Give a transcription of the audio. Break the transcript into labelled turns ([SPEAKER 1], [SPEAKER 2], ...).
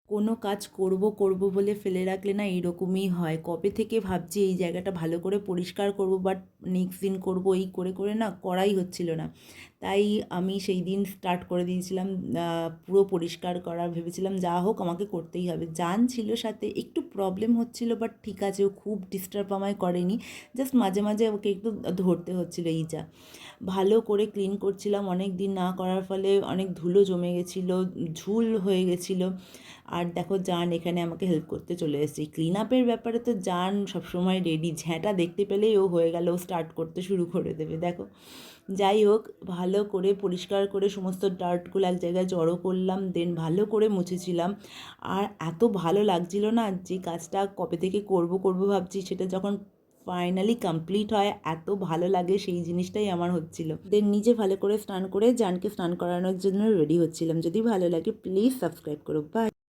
[SPEAKER 1] কোনো কাজ করব করব বলে ফেলে রাখলে না এইরকমই হয়। কবে থেকে ভাবছি এই জায়গাটা ভালো করে পরিষ্কার করব, বাট নেক্সট দিন করব এই করে করে না করাই হচ্ছিল না। তাই আমি সেই দিন স্টার্ট করে দিয়েছিলাম পুরো পরিষ্কার করা। ভেবেছিলাম যা হোক আমাকে করতেই হবে। জান ছিল সাথে, একটু প্রবলেম হচ্ছিল, বাট ঠিক আছে, ও খুব ডিস্টার্ব আমায় করেনি। জাস্ট মাঝে মাঝে ওকে একটু ধরতে হচ্ছিলো, এই যা। ভালো করে ক্লিন করছিলাম, অনেক দিন না করার ফলে অনেক ধুলো জমে গেছিলো, ঝুল হয়ে গেছিলো। আর দেখো জান এখানে আমাকে হেল্প করতে চলে এসেছে। ক্লিন আপের ব্যাপারে তো জান সবসময় রেডি, ঝ্যাঁটা দেখতে পেলেই ও হয়ে গেল, ও স্টার্ট করতে শুরু করে দেবে। দেখো, যাই হোক, ভালো করে পরিষ্কার করে সমস্ত ডার্টগুলো এক জায়গায় জড়ো করলাম, দেন ভালো করে মুছেছিলাম। আর এত ভালো লাগছিল না, যে কাজটা কবে থেকে করব করব ভাবছি, সেটা যখন ফাইনালি কমপ্লিট হয় এত ভালো লাগে, সেই জিনিসটাই আমার হচ্ছিল। দেন নিজে ভালো করে স্নান করে জানকে স্নান করানোর জন্য রেডি হচ্ছিলাম। যদি ভালো লাগে প্লিজ সাবস্ক্রাইব করো। বাই।